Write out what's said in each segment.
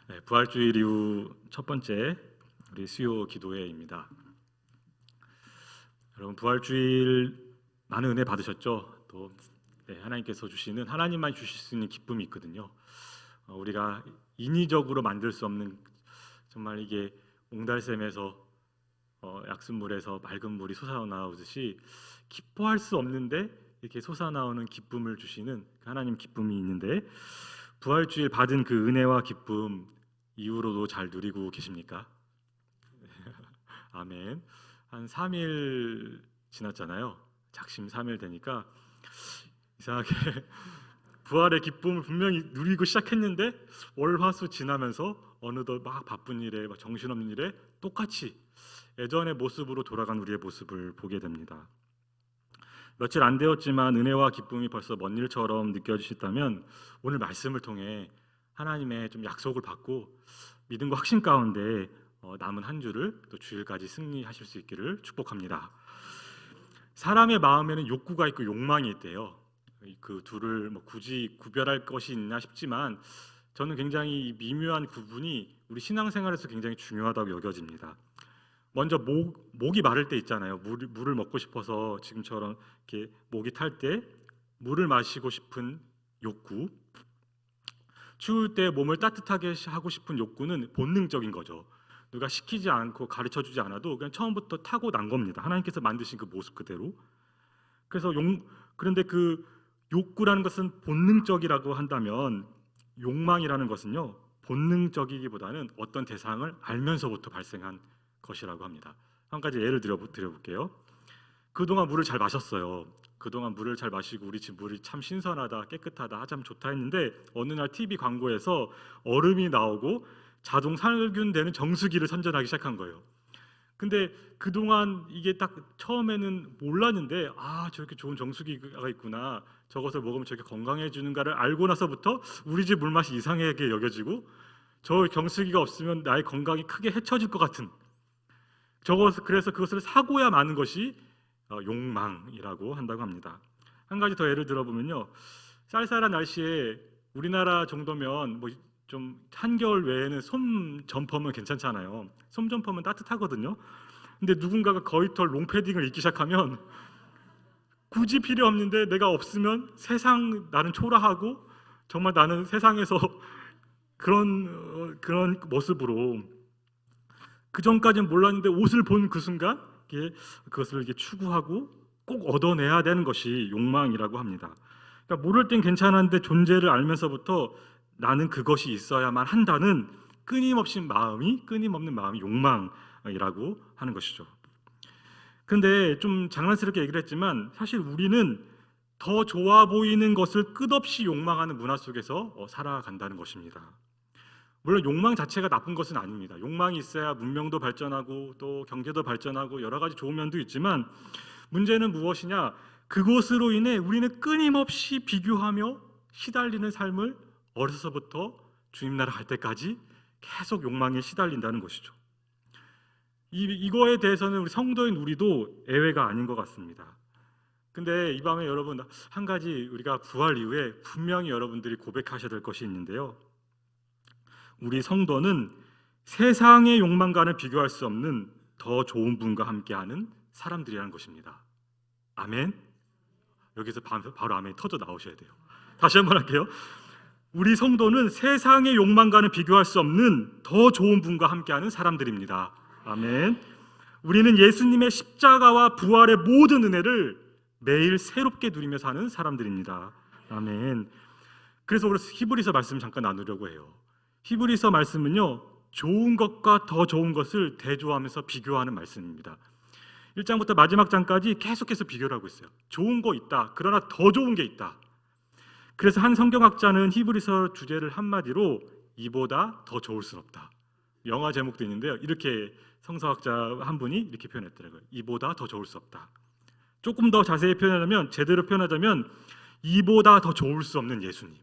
네, 부활주일 이후 첫 번째 우리 수요 기도회입니다. 여러분 부활주일 많은 은혜 받으셨죠? 또 하나님께서 주시는 하나님만 주실 수 있는 기쁨이 있거든요. 우리가 인위적으로 만들 수 없는 정말 이게 옹달샘에서 약순물에서 맑은 물이 솟아나오듯이 기뻐할 수 없는데 이렇게 솟아나오는 기쁨을 주시는 하나님 기쁨이 있는데 부활주일 받은 그 은혜와 기쁨 이후로도 잘 누리고 계십니까? 아멘. 한 3일 지났잖아요. 작심 3일 되니까 이상하게 부활의 기쁨을 분명히 누리고 시작했는데 월화수 지나면서 어느덧 막 바쁜 일에 막 정신없는 일에 똑같이 예전의 모습으로 돌아간 우리의 모습을 보게 됩니다. 며칠 안 되었지만 은혜와 기쁨이 벌써 먼 일처럼 느껴지셨다면 오늘 말씀을 통해 하나님의 좀 약속을 받고 믿음과 확신 가운데 남은 한 주를 또 주일까지 승리하실 수 있기를 축복합니다. 사람의 마음에는 욕구가 있고 욕망이 있대요. 그 둘을 굳이 구별할 것이 있나 싶지만 저는 굉장히 미묘한 구분이 우리 신앙생활에서 굉장히 중요하다고 여겨집니다. 먼저 목이 마를 때 있잖아요. 물을 먹고 싶어서 지금처럼 이렇게 목이 탈 때 물을 마시고 싶은 욕구, 추울 때 몸을 따뜻하게 하고 싶은 욕구는 본능적인 거죠. 누가 시키지 않고 가르쳐주지 않아도 그냥 처음부터 타고난 겁니다. 하나님께서 만드신 그 모습 그대로. 그래서 그런데 그 욕구라는 것은 본능적이라고 한다면 욕망이라는 것은요 본능적이기보다는 어떤 대상을 알면서부터 발생한 것이라고 합니다. 한 가지 예를 드려볼게요. 그동안 물을 잘 마셨어요. 그동안 물을 잘 마시고 우리 집 물이 참 신선하다, 깨끗하다, 참 좋다 했는데 어느 날 TV 광고에서 얼음이 나오고 자동 살균되는 정수기를 선전하기 시작한 거예요. 근데 그동안 이게 딱 처음에는 몰랐는데 저렇게 좋은 정수기가 있구나, 저것을 먹으면 저렇게 건강해지는가를 알고 나서부터 우리 집 물맛이 이상하게 여겨지고 저 정수기가 없으면 나의 건강이 크게 해쳐질 것 같은 그래서 그것을 사고야 마는 것이 욕망이라고 한다고 합니다. 한 가지 더 예를 들어보면요, 쌀쌀한 날씨에 우리나라 정도면 좀 한겨울 외에는 솜 점퍼면 괜찮잖아요. 솜 점퍼면 따뜻하거든요. 근데 누군가가 거위털 롱패딩을 입기 시작하면 굳이 필요 없는데 내가 없으면 나는 초라하고 정말 나는 세상에서 그런 모습으로, 그 전까지는 몰랐는데 옷을 본 그 순간 그것을 추구하고 꼭 얻어내야 되는 것이 욕망이라고 합니다. 그러니까 모를 땐 괜찮았는데 존재를 알면서부터 나는 그것이 있어야만 한다는 끊임없는 마음이 욕망이라고 하는 것이죠. 근데 좀 장난스럽게 얘기를 했지만 사실 우리는 더 좋아 보이는 것을 끝없이 욕망하는 문화 속에서 살아간다는 것입니다. 물론 욕망 자체가 나쁜 것은 아닙니다. 욕망이 있어야 문명도 발전하고 또 경제도 발전하고 여러 가지 좋은 면도 있지만 문제는 무엇이냐? 그것으로 인해 우리는 끊임없이 비교하며 시달리는 삶을 어려서부터 주님 나라 갈 때까지 계속 욕망에 시달린다는 것이죠. 이거에 대해서는 우리 성도인 우리도 예외가 아닌 것 같습니다. 근데 이 밤에 여러분 한 가지 우리가 부활 이후에 분명히 여러분들이 고백하셔야 될 것이 있는데요. 우리 성도는 세상의 욕망과는 비교할 수 없는 더 좋은 분과 함께하는 사람들이라는 것입니다. 아멘. 여기서 바로 아멘 터져 나오셔야 돼요. 다시 한번 할게요. 우리 성도는 세상의 욕망과는 비교할 수 없는 더 좋은 분과 함께하는 사람들입니다. 아멘. 우리는 예수님의 십자가와 부활의 모든 은혜를 매일 새롭게 누리며 사는 사람들입니다. 아멘. 그래서 오늘 히브리서 말씀 잠깐 나누려고 해요. 히브리서 말씀은요, 좋은 것과 더 좋은 것을 대조하면서 비교하는 말씀입니다. 1장부터 마지막 장까지 계속해서 비교를 하고 있어요. 좋은 거 있다, 그러나 더 좋은 게 있다. 그래서 한 성경학자는 히브리서 주제를 한마디로 이보다 더 좋을 순 없다. 영화 제목도 있는데요, 이렇게 성서학자 한 분이 이렇게 표현했더라고요. 이보다 더 좋을 수 없다. 조금 더 자세히 제대로 표현하자면 이보다 더 좋을 수 없는 예수님.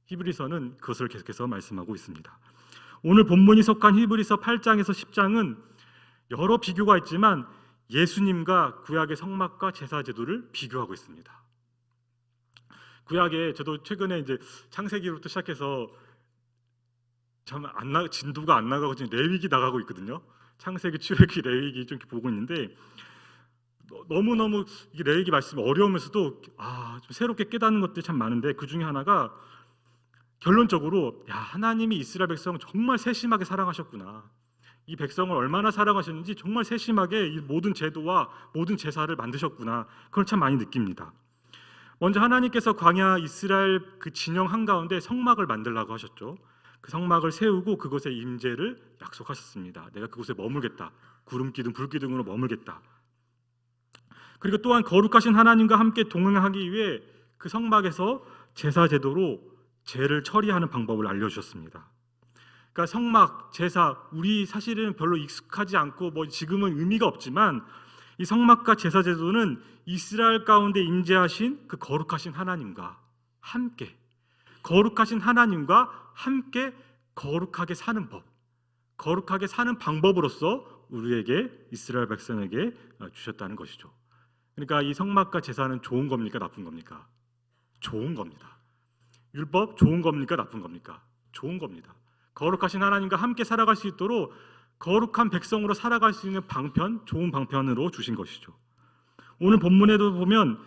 히브리서는 그것을 계속해서 말씀하고 있습니다. 오늘 본문이 속한 히브리서 8장에서 10장은 여러 비교가 있지만 예수님과 구약의 성막과 제사 제도를 비교하고 있습니다. 구약에 저도 최근에 이제 창세기로부터 시작해서 참 진도가 안 나가고 지금 레위기 나가고 있거든요. 창세기, 출애굽기, 레위기 좀 이렇게 보고 있는데 너무너무 이 레위기 말씀이 어려우면서도 좀 새롭게 깨닫는 것들이 참 많은데 그 중에 하나가 결론적으로 하나님이 이스라엘 백성 정말 세심하게 사랑하셨구나. 이 백성을 얼마나 사랑하셨는지 정말 세심하게 이 모든 제도와 모든 제사를 만드셨구나. 그걸 참 많이 느낍니다. 먼저 하나님께서 광야 이스라엘 그 진영 한가운데 성막을 만들라고 하셨죠. 그 성막을 세우고 그곳에 임재를 약속하셨습니다. 내가 그곳에 머물겠다. 구름 기둥 불 기둥으로 머물겠다. 그리고 또한 거룩하신 하나님과 함께 동행하기 위해 그 성막에서 제사 제도로 죄를 처리하는 방법을 알려주셨습니다. 그러니까 성막, 제사, 우리 사실은 별로 익숙하지 않고 지금은 의미가 없지만 이 성막과 제사 제도는 이스라엘 가운데 임재하신 그 거룩하신 하나님과 함께 거룩하신 하나님과 함께 거룩하게 사는 법, 거룩하게 사는 방법으로서 우리에게 이스라엘 백성에게 주셨다는 것이죠. 그러니까 이 성막과 제사는 좋은 겁니까? 나쁜 겁니까? 좋은 겁니다. 율법 좋은 겁니까? 나쁜 겁니까? 좋은 겁니다. 거룩하신 하나님과 함께 살아갈 수 있도록 거룩한 백성으로 살아갈 수 있는 방편, 좋은 방편으로 주신 것이죠. 오늘 본문에도 보면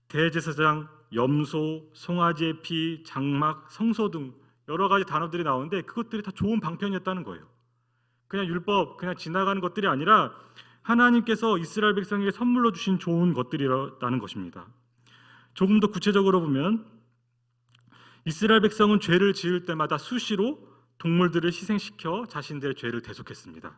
대제사장, 염소, 송아지의 피, 장막, 성소 등 여러 가지 단어들이 나오는데 그것들이 다 좋은 방편이었다는 거예요. 그냥 율법, 그냥 지나가는 것들이 아니라 하나님께서 이스라엘 백성에게 선물로 주신 좋은 것들이라는 것입니다. 조금 더 구체적으로 보면 이스라엘 백성은 죄를 지을 때마다 수시로 동물들을 희생시켜 자신들의 죄를 대속했습니다.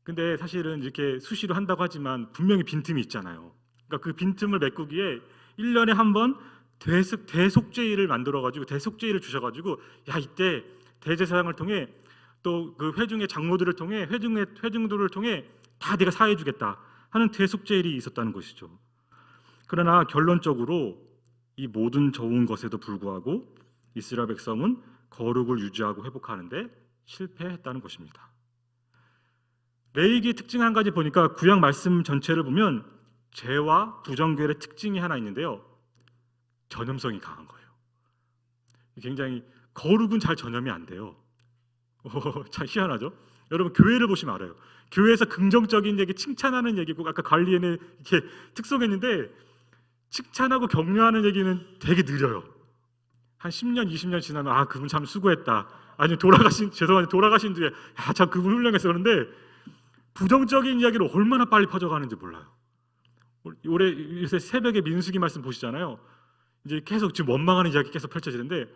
근데 사실은 이렇게 수시로 한다고 하지만 분명히 빈틈이 있잖아요. 그러니까 그 빈틈을 메꾸기에 1년에 한 번 대속죄일을 만들어가지고 대속죄일을 주셔가지고 이때 대제사장을 통해 또 그 회중의 장로들을 통해 회중들을 통해 다 내가 사해주겠다 하는 대속죄일이 있었다는 것이죠. 그러나 결론적으로 이 모든 좋은 것에도 불구하고 이스라엘 백성은 거룩을 유지하고 회복하는데 실패했다는 것입니다. 레위기의 특징 한 가지 보니까 구약 말씀 전체를 보면 죄와 부정결의 특징이 하나 있는데요. 전염성이 강한 거예요. 굉장히 거룩은 잘 전염이 안 돼요. 참 희한하죠? 여러분 교회를 보시면 알아요. 교회에서 긍정적인 얘기, 칭찬하는 얘기고 아까 관리에는 이렇게 특성했는데 칭찬하고 격려하는 얘기는 되게 느려요. 한 10년, 20년 지나면 그분 참 수고했다. 아니면 돌아가신 뒤에 참 그분 훌륭해서 그런데 부정적인 이야기를 얼마나 빨리 퍼져가는지 몰라요. 올해 요새 새벽에 민수기 말씀 보시잖아요. 이제 계속 지금 원망하는 이야기 계속 펼쳐지는데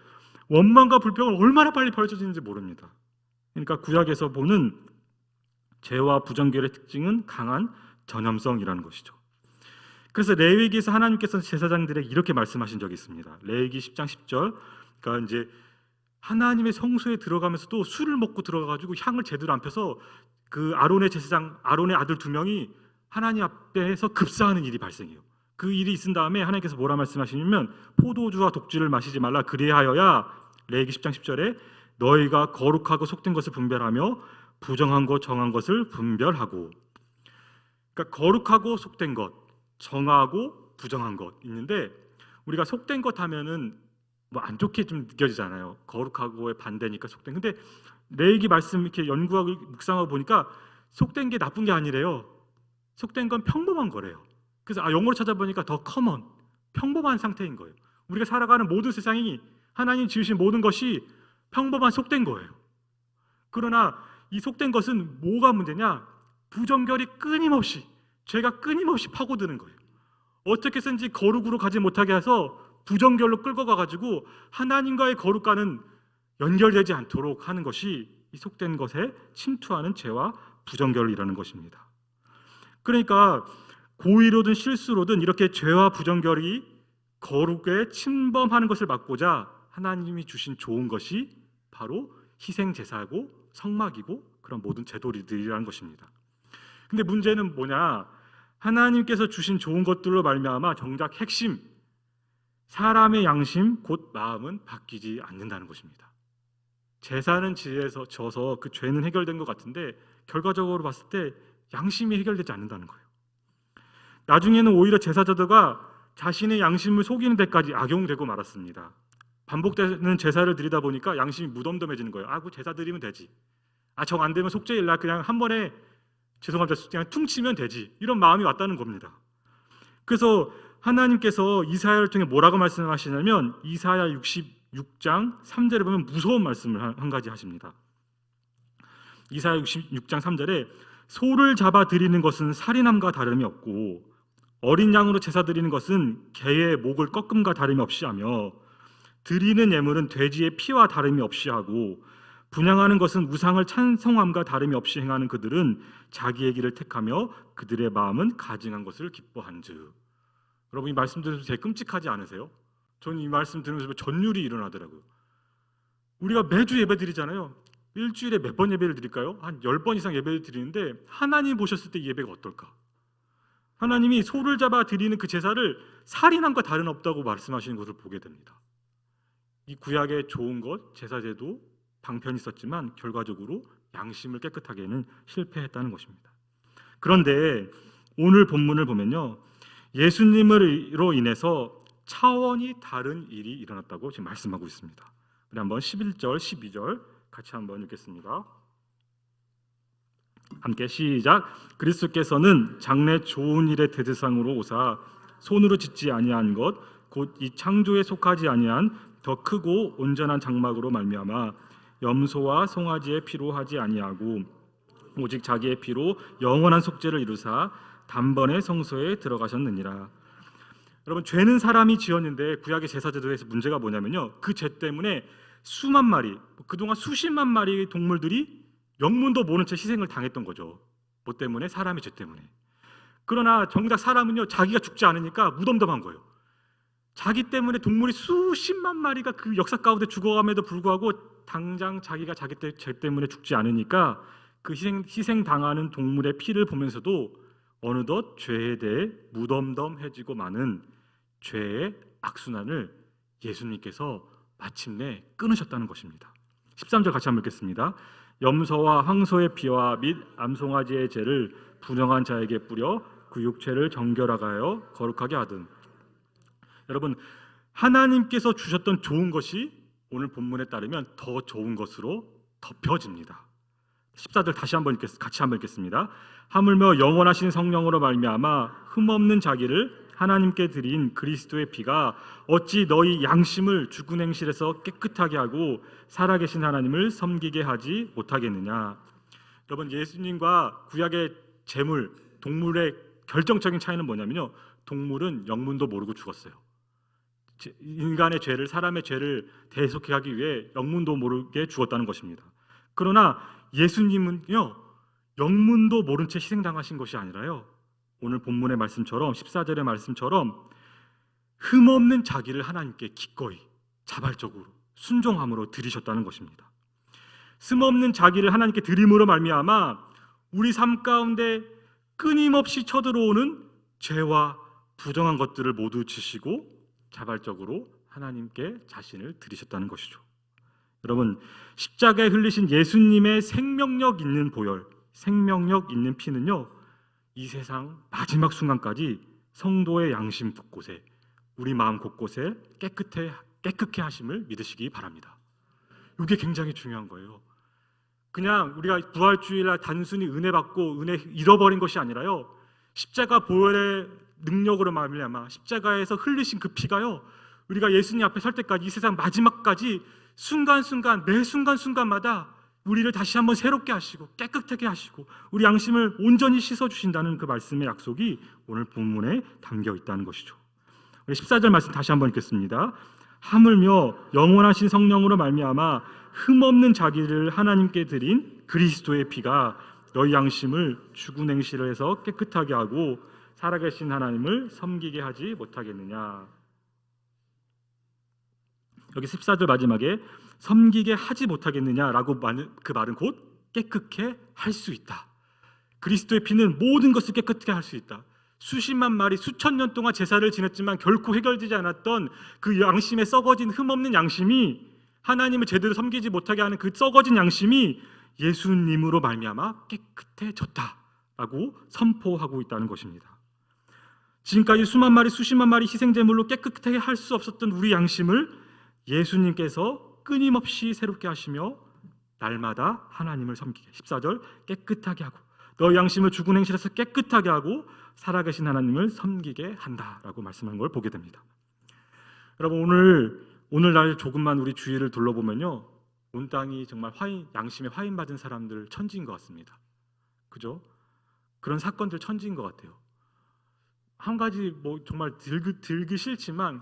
원망과 불평은 얼마나 빨리 펼쳐지는지 모릅니다. 그러니까 구약에서 보는 죄와 부정결의 특징은 강한 전염성이라는 것이죠. 그래서 레위기에서 하나님께서 제사장들에게 이렇게 말씀하신 적이 있습니다. 레위기 10장 10절. 그러니까 이제 하나님의 성소에 들어가면서도 술을 먹고 들어가가지고 향을 제대로 안 펴서 그 아론의 제사장, 아론의 아들 2명이 하나님 앞에서 급사하는 일이 발생해요. 그 일이 있은 다음에 하나님께서 뭐라 말씀하시냐면 포도주와 독주를 마시지 말라. 그리하여야 레위기 10장 10절에 너희가 거룩하고 속된 것을 분별하며 부정한 것 정한 것을 분별하고. 그러니까 거룩하고 속된 것, 정하고 부정한 것 있는데 우리가 속된 것 하면은 안 좋게 좀 느껴지잖아요. 거룩하고의 반대니까 속된. 근데 레위기 말씀 이렇게 연구하고 묵상하고 보니까 속된 게 나쁜 게 아니래요. 속된 건 평범한 거래요. 그래서 영어로 찾아보니까 더 커먼, 평범한 상태인 거예요. 우리가 살아가는 모든 세상이 하나님 지으신 모든 것이 평범한 속된 거예요. 그러나 이 속된 것은 뭐가 문제냐? 부정결이 끊임없이, 죄가 끊임없이 파고드는 거예요. 어떻게 해서든지 거룩으로 가지 못하게 해서 부정결로 끌고 가가지고 하나님과의 거룩과는 연결되지 않도록 하는 것이 이 속된 것에 침투하는 죄와 부정결이라는 것입니다. 그러니까 고의로든 실수로든 이렇게 죄와 부정결이 거룩에 침범하는 것을 막고자 하나님이 주신 좋은 것이 바로 희생 제사고 성막이고 그런 모든 제도들이라는 것입니다. 근데 문제는 뭐냐? 하나님께서 주신 좋은 것들로 말미암아 정작 핵심, 사람의 양심 곧 마음은 바뀌지 않는다는 것입니다. 제사는 지에서 져서 그 죄는 해결된 것 같은데 결과적으로 봤을 때 양심이 해결되지 않는다는 거예요. 나중에는 오히려 제사자들과 자신의 양심을 속이는 데까지 악용되고 말았습니다. 반복되는 제사를 드리다 보니까 양심이 무덤덤해지는 거예요. 그 제사 드리면 되지. 정 안 되면 속죄일 날 그냥 한 번에 죄송합니다. 그냥 퉁치면 되지. 이런 마음이 왔다는 겁니다. 그래서 하나님께서 이사야를 통해 뭐라고 말씀하시냐면 이사야 66장 3절에 보면 무서운 말씀을 한 가지 하십니다. 이사야 66장 3절에 소를 잡아 드리는 것은 살인함과 다름이 없고 어린 양으로 제사 드리는 것은 개의 목을 꺾음과 다름이 없이 하며 드리는 예물은 돼지의 피와 다름이 없이 하고 분향하는 것은 우상을 찬송함과 다름이 없이 행하는 그들은 자기의 길을 택하며 그들의 마음은 가증한 것을 기뻐한즉. 여러분 이 말씀 들으면서 되게 끔찍하지 않으세요? 저는 이 말씀 들으면서 전율이 일어나더라고요. 우리가 매주 예배 드리잖아요. 일주일에 몇 번 예배를 드릴까요? 한 10번 이상 예배를 드리는데 하나님 보셨을 때 예배가 어떨까? 하나님이 소를 잡아 드리는 그 제사를 살인함과 다름없다고 말씀하시는 것을 보게 됩니다. 이 구약의 좋은 것, 제사제도 방편이 있었지만 결과적으로 양심을 깨끗하게는 실패했다는 것입니다. 그런데 오늘 본문을 보면요, 예수님으로 인해서 차원이 다른 일이 일어났다고 지금 말씀하고 있습니다. 우리 한번 11절, 12절 같이 한번 읽겠습니다. 함께 시작. 그리스도께서는 장래 좋은 일의 대대상으로 오사 손으로 짓지 아니한 것 곧 이 창조에 속하지 아니한 더 크고 온전한 장막으로 말미암아 염소와 송아지의 피로 하지 아니하고 오직 자기의 피로 영원한 속죄를 이루사 단번에 성소에 들어가셨느니라. 여러분 죄는 사람이 지었는데 구약의 제사제도에서 문제가 뭐냐면요, 그 죄 때문에 수만 마리, 그동안 수십만 마리의 동물들이 영문도 모른 채 희생을 당했던 거죠. 뭐 때문에? 사람의 죄 때문에. 그러나 정작 사람은요 자기가 죽지 않으니까 무덤덤한 거예요. 자기 때문에 동물이 수십만 마리가 그 역사 가운데 죽어감에도 불구하고 당장 자기가 자기 죄 때문에 죽지 않으니까 그 희생당하는 동물의 피를 보면서도 어느덧 죄에 대해 무덤덤해지고 마는 죄의 악순환을 예수님께서 마침내 끊으셨다는 것입니다. 13절 같이 한번 읽겠습니다. 염소와 황소의 피와 및 암송아지의 죄를 분영한 자에게 뿌려 그 육체를 정결하게 하여 거룩하게 하든. 여러분 하나님께서 주셨던 좋은 것이 오늘 본문에 따르면 더 좋은 것으로 덮여집니다. 14절 다시 한번 같이 한번 읽겠습니다. 하물며 영원하신 성령으로 말미암아 흠없는 자기를 하나님께 드린 그리스도의 피가 어찌 너희 양심을 죽은 행실에서 깨끗하게 하고 살아계신 하나님을 섬기게 하지 못하겠느냐. 여러분 예수님과 구약의 제물, 동물의 결정적인 차이는 뭐냐면요, 동물은 영문도 모르고 죽었어요. 인간의 죄를, 사람의 죄를 대속해 하기 위해 영문도 모르게 죽었다는 것입니다. 그러나 예수님은요 영문도 모른 채 희생당하신 것이 아니라요, 오늘 본문의 말씀처럼 14절의 말씀처럼 흠없는 자기를 하나님께 기꺼이 자발적으로 순종함으로 드리셨다는 것입니다. 흠없는 자기를 하나님께 드림으로 말미암아 우리 삶 가운데 끊임없이 쳐들어오는 죄와 부정한 것들을 모두 지시고 자발적으로 하나님께 자신을 드리셨다는 것이죠. 여러분 십자가에 흘리신 예수님의 생명력 있는 보혈, 생명력 있는 피는요 이 세상 마지막 순간까지 성도의 양심 곳곳에, 우리 마음 곳곳에 깨끗해 하심을 믿으시기 바랍니다. 이게 굉장히 중요한 거예요. 그냥 우리가 부활주일날 단순히 은혜 받고 은혜 잃어버린 것이 아니라요, 십자가 보혈의 능력으로 말미암아 십자가에서 흘리신 그 피가요 우리가 예수님 앞에 설 때까지 이 세상 마지막까지 순간순간 매 순간순간마다 우리를 다시 한번 새롭게 하시고 깨끗하게 하시고 우리 양심을 온전히 씻어주신다는 그 말씀의 약속이 오늘 본문에 담겨 있다는 것이죠. 우리 14절 말씀 다시 한번 읽겠습니다. 하물며 영원하신 성령으로 말미암아 흠없는 자기를 하나님께 드린 그리스도의 피가 너희 양심을 죽은 행실을 해서 깨끗하게 하고 살아계신 하나님을 섬기게 하지 못하겠느냐. 여기 14절 마지막에 섬기게 하지 못하겠느냐라고 그 말은 곧 깨끗게 할 수 있다. 그리스도의 피는 모든 것을 깨끗게 할 수 있다. 수십만 마리 수천 년 동안 제사를 지냈지만 결코 해결되지 않았던 그 양심에 썩어진 흠없는 양심이, 하나님을 제대로 섬기지 못하게 하는 그 썩어진 양심이 예수님으로 말미암아 깨끗해졌다라고 선포하고 있다는 것입니다. 지금까지 수만 마리 수십만 마리 희생제물로 깨끗하게 할 수 없었던 우리 양심을 예수님께서 끊임없이 새롭게 하시며 날마다 하나님을 섬기게. 14절 깨끗하게 하고 너희 양심을 죽은 행실에서 깨끗하게 하고 살아계신 하나님을 섬기게 한다라고 말씀한 걸 보게 됩니다. 여러분 오늘날 조금만 우리 주위를 둘러보면요, 온 땅이 정말 양심에 화인 받은 사람들 천지인 것 같습니다. 그죠? 그런 사건들 천지인 것 같아요. 한 가지 정말 들기 싫지만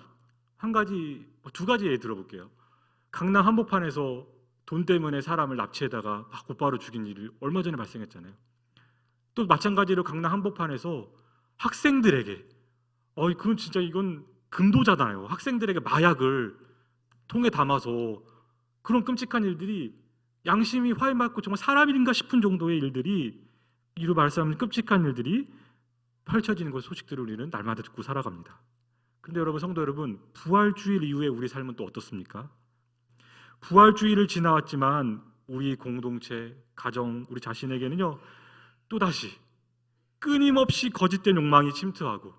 두 가지 예를 들어볼게요. 강남 한복판에서 돈 때문에 사람을 납치해다가 곧바로 죽인 일이 얼마 전에 발생했잖아요. 또 마찬가지로 강남 한복판에서 학생들에게 그건 진짜 이건 금도자잖아요. 학생들에게 마약을 통에 담아서 그런 끔찍한 일들이 양심이 화인받고 정말 사람인가 싶은 정도의 일들이 이루 말할 수 없는 끔찍한 일들이 펼쳐지는 것 소식들을 우리는 날마다 듣고 살아갑니다. 그런데 여러분 성도 여러분 부활주일 이후에 우리 삶은 또 어떻습니까? 부활주일을 지나왔지만 우리 공동체, 가정, 우리 자신에게는요 또다시 끊임없이 거짓된 욕망이 침투하고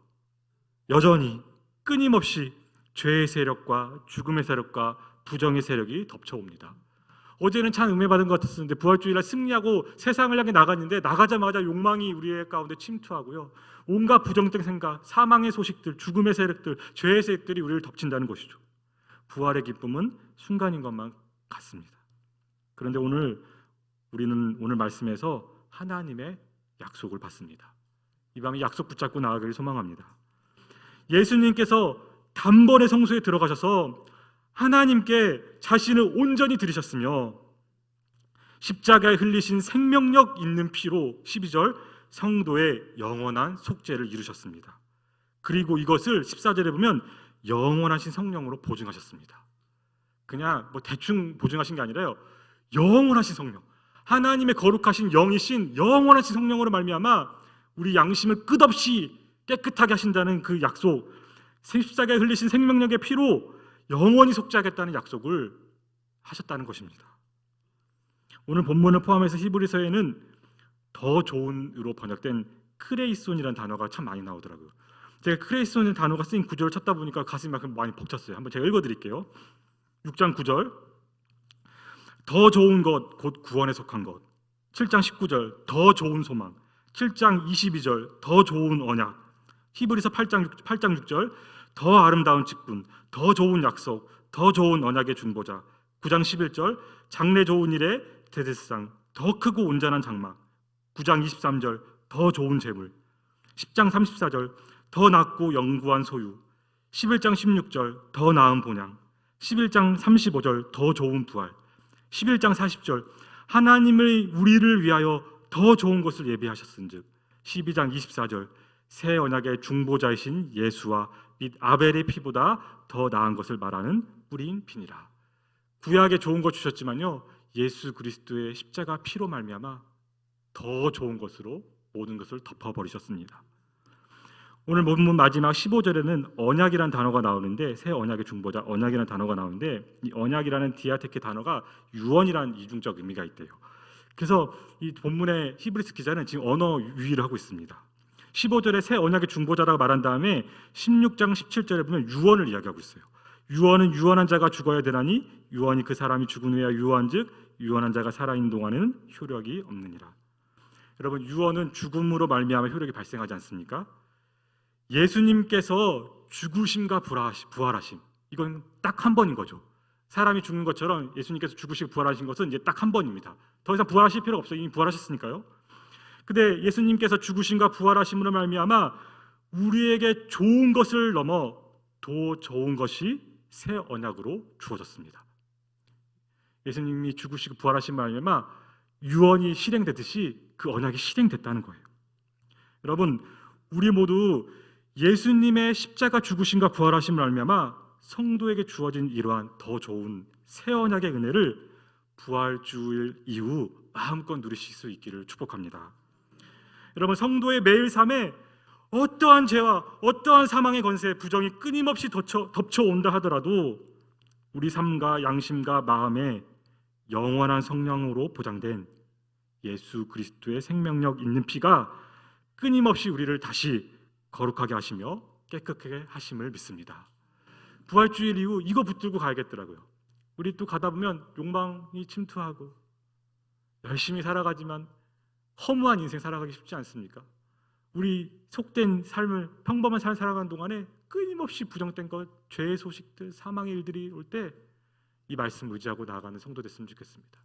여전히 끊임없이 죄의 세력과 죽음의 세력과 부정의 세력이 덮쳐옵니다. 어제는 참 은혜받은 것 같았는데 부활주일날 승리하고 세상을 향해 나갔는데 나가자마자 욕망이 우리의 가운데 침투하고요, 온갖 부정된 생각, 사망의 소식들, 죽음의 세력들, 죄의 세력들이 우리를 덮친다는 것이죠. 부활의 기쁨은 순간인 것만 같습니다. 그런데 우리는 오늘 말씀에서 하나님의 약속을 받습니다. 이 밤에 약속 붙잡고 나아가길 소망합니다. 예수님께서 단번에 성소에 들어가셔서 하나님께 자신을 온전히 드리셨으며 십자가에 흘리신 생명력 있는 피로 12절 성도의 영원한 속죄를 이루셨습니다. 그리고 이것을 14절에 보면 영원하신 성령으로 보증하셨습니다. 그냥 대충 보증하신 게 아니라요, 영원하신 성령, 하나님의 거룩하신 영이신 영원하신 성령으로 말미암아 우리 양심을 끝없이 깨끗하게 하신다는 그 약속, 십자가에 흘리신 생명력의 피로 영원히 속죄하겠다는 약속을 하셨다는 것입니다. 오늘 본문을 포함해서 히브리서에는 더 좋은으로 번역된 크레이손이라는 단어가 참 많이 나오더라고요. 제가 크레이손이라는 단어가 쓰인 구절을 찾다 보니까 가슴이 많이 벅찼어요. 한번 제가 읽어드릴게요. 6장 9절 더 좋은 것 곧 구원에 속한 것, 7장 19절 더 좋은 소망, 7장 22절 더 좋은 언약, 히브리서 8장 6절 더 아름다운 직분, 더 좋은 약속, 더 좋은 언약의 중보자, 9장 11절 장래 좋은 일의 대대상, 더 크고 온전한 장막, 9장 23절 더 좋은 재물, 10장 34절 더 낫고 영구한 소유, 11장 16절 더 나은 본향, 11장 35절 더 좋은 부활, 11장 40절 하나님을 우리를 위하여 더 좋은 것을 예비하셨은즉, 12장 24절 새 언약의 중보자이신 예수와 및 아벨의 피보다 더 나은 것을 말하는 뿌린 피니라. 구약에 좋은 것 주셨지만요, 예수 그리스도의 십자가 피로 말미암아 더 좋은 것으로 모든 것을 덮어버리셨습니다. 오늘 본문 마지막 15절에는 언약이라는 단어가 나오는데, 새 언약의 중보자 언약이라는 단어가 나오는데, 이 언약이라는 디아테케 단어가 유언이라는 이중적 의미가 있대요. 그래서 이 본문의 히브리스 기자는 지금 언어 유희를 하고 있습니다. 15절에 새 언약의 중보자라고 말한 다음에 16장 17절에 보면 유언을 이야기하고 있어요. 유언은 유언한 자가 죽어야 되나니 유언이 그 사람이 죽은 후에야 유언한즉 유언한 자가 살아있는 동안에는 효력이 없느니라. 여러분, 유언은 죽음으로 말미암아 효력이 발생하지 않습니까? 예수님께서 죽으심과 부활하심, 이건 딱 한 번인 거죠. 사람이 죽는 것처럼 예수님께서 죽으시고 부활하신 것은 이제 딱 한 번입니다. 더 이상 부활하실 필요가 없어요. 이미 부활하셨으니까요. 근데 예수님께서 죽으심과 부활하심으로 말미암아 우리에게 좋은 것을 넘어 더 좋은 것이 새 언약으로 주어졌습니다. 예수님이 죽으시고 부활하신 말미암아 유언이 실행되듯이 그 언약이 실행됐다는 거예요. 여러분, 우리 모두 예수님의 십자가 죽으심과 부활하심을 말미암아 성도에게 주어진 이러한 더 좋은 새 언약의 은혜를 부활주일 이후 마음껏 누리실 수 있기를 축복합니다. 여러분, 성도의 매일 삶에 어떠한 죄와 어떠한 사망의 권세, 부정이 끊임없이 덮쳐온다 하더라도 우리 삶과 양심과 마음에 영원한 성령으로 보장된 예수 그리스도의 생명력 있는 피가 끊임없이 우리를 다시 거룩하게 하시며 깨끗하게 하심을 믿습니다. 부활주일 이후 이거 붙들고 가야겠더라고요. 우리 또 가다 보면 욕망이 침투하고 열심히 살아가지만 허무한 인생 살아가기 쉽지 않습니까? 우리 속된 삶을 평범한 삶을 살아가는 동안에 끊임없이 부정된 것, 죄의 소식들, 사망의 일들이 올 때 이 말씀 의지하고 나아가는 성도 됐으면 좋겠습니다.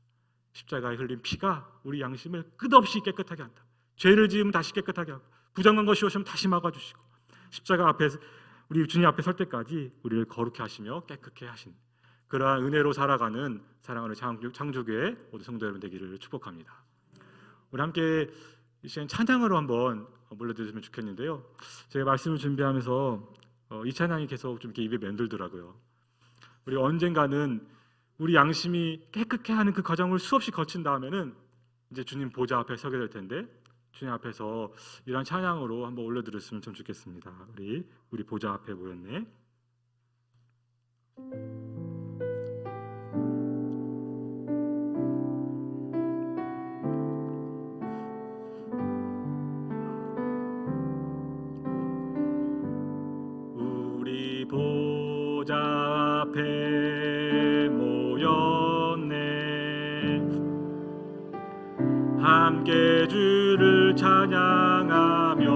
십자가에 흘린 피가 우리 양심을 끝없이 깨끗하게 한다. 죄를 지으면 다시 깨끗하게 하고 부정한 것이 오시면 다시 막아주시고 십자가 앞에 우리 주님 앞에 설 때까지 우리를 거룩해 하시며 깨끗해 하신 그러한 은혜로 살아가는 사랑하는 창조교회 모두 성도 여러분 되기를 축복합니다. 우리 함께 이 시간 찬양으로 한번 불러드렸으면 좋겠는데요. 제가 말씀을 준비하면서 이 찬양이 계속 좀 이렇게 입에 맴돌더라고요. 우리 언젠가는 우리 양심이 깨끗해 하는 그 과정을 수없이 거친 다음에는 이제 주님 보좌 앞에 서게 될 텐데 주님 앞에서 이런 찬양으로 한번 올려드렸으면 좀 좋겠습니다. 우리 보좌 앞에 모였네. 우리 보좌 앞에 모였네. 함께 주를 찬양하며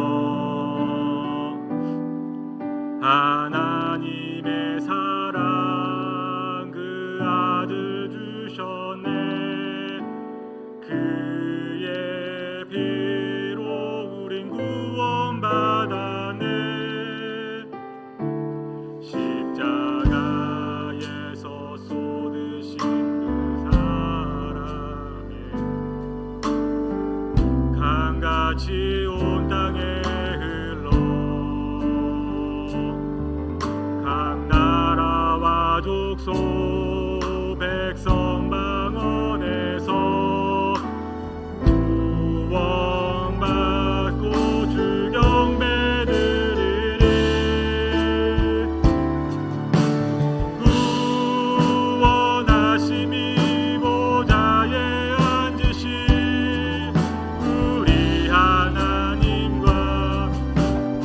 하나님의 사랑 그 아들 주셨네. 그의 피로 우린 구원받았네. 십자가에서 쏟으신 그 사랑에 강같이 온 땅에 흘러 각 나라와 족속 백성 방언에서 구원받고 주 경배 드리리. 구원하심이 보좌에 앉으신 우리 하나님과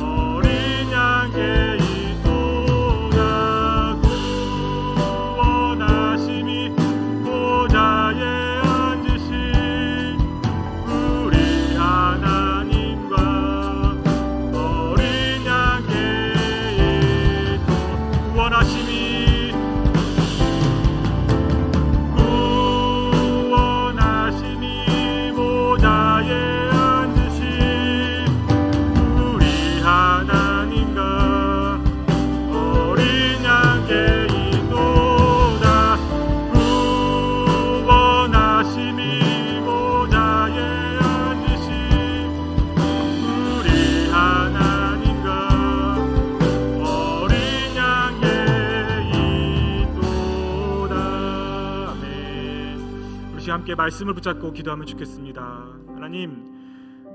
어린 양께 있도다. 구원하심이 보좌에 앉으신 우리 하나님과 어린 양께 있도. 구원하심이 보좌에 앉으신 우리 하나님과 어린 양께 있도다. 구원하심이 보좌에 앉으신 우리 하나님과 어린 양께 있도다. 아멘. 우리 시간 함께 말씀을 붙잡고 기도하면 좋겠습니다. 하나님,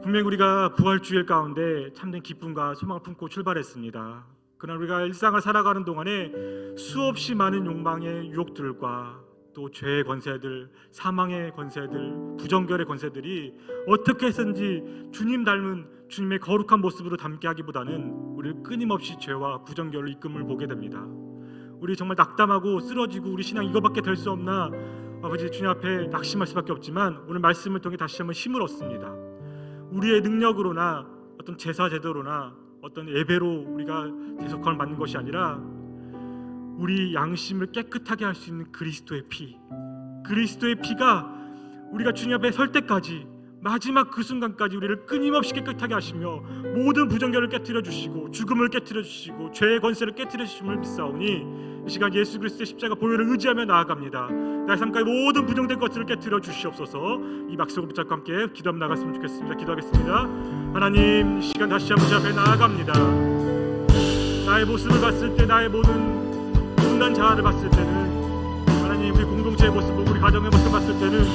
분명 우리가 부활주일 가운데 참된 기쁨과 소망을 품고 출발했습니다. 그러나 우리가 일상을 살아가는 동안에 수없이 많은 욕망의 유혹들과 또 죄의 권세들, 사망의 권세들, 부정결의 권세들이 어떻게 해서든지 주님 닮은 주님의 거룩한 모습으로 닮게 하기보다는 우리를 끊임없이 죄와 부정결로 이끌음을 보게 됩니다. 우리 정말 낙담하고 쓰러지고 우리 신앙 이거밖에 될 수 없나 아버지 주님 앞에 낙심할 수밖에 없지만 오늘 말씀을 통해 다시 한번 힘을 얻습니다. 우리의 능력으로나 어떤 제사 제도로나 어떤 예배로 우리가 대속함을 받는 것이 아니라 우리 양심을 깨끗하게 할 수 있는 그리스도의 피, 그리스도의 피가 우리가 주님 앞에 설 때까지 마지막 그 순간까지 우리를 끊임없이 깨끗하게 하시며 모든 부정결을 깨트려 주시고 죽음을 깨트려 주시고 죄의 권세를 깨트려 주심을 믿사오니 이 시간 예수 그리스도의 십자가 보혈을 의지하며 나아갑니다. 나의 삶까지 모든 부정된 것들을 깨트려 주시옵소서. 이 약속을 붙잡고 함께 기도하며 나갔으면 좋겠습니다. 기도하겠습니다. 하나님, 이 시간 다시 한번 주 앞에 나아갑니다. 나의 모습을 봤을 때, 나의 모든 분단 자아를 봤을 때는 하나님, 우리 공동체의 모습, 우리 가정의 모습을 봤을 때는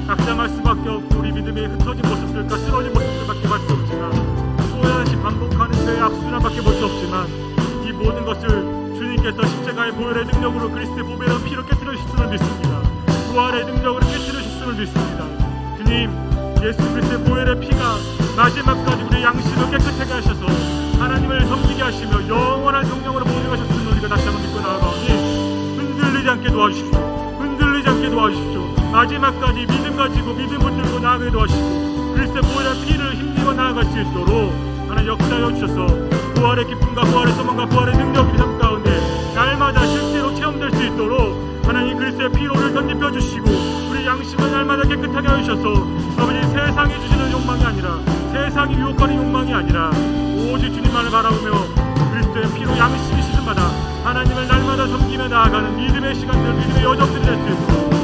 낙담할 수밖에 없고 우리 믿음이 흩어진 모습들과 쓰러진 모습들밖에 볼 수 없지만 또다시 반복하는 죄의 악순환밖에 볼 수 없지만 이 모든 것을 주님께서 십자가의 보혈의 능력으로 그리스도의 보배로운 피로 깨트려 주셨음을 믿습니다. 부활의 능력으로 깨트려 주셨음을 믿습니다. 주님, 예수 그리스도의 보혈의 피가 마지막까지 우리 양심을 깨끗하게 하셔서 하나님을 섬기게 하시며 영원한 성령으로 모든 것을 하셨음을 우리가 다시 한번 믿고 나아가오니 흔들리지 않게 도와주십시오. 흔들리지 않게 도와주십시오. 마지막까지 믿음 가지고 믿음 붙들고 나아가게 도와주시고 그리스도의 보혈의 피를 힘입어 나아갈 수 있도록 하나님 역사하여 주셔서 부활의 기쁨과 부활의 소망과 부활의 능력이 삶 가운데 날마다 실제로 체험될 수 있도록 하나님 그리스도의 피로 우리를 덧입혀 주시고 우리 양심을 날마다 깨끗하게 하셔서 아버지 세상이 주시는 욕망이 아니라 세상이 유혹하는 욕망이 아니라 오직 주님만을 바라보며 그리스도의 피로 양심이 씻음받아 하나님을 날마다 섬기며 나아가는 믿음의 시간들 믿음의 여정들이 될 수 있도록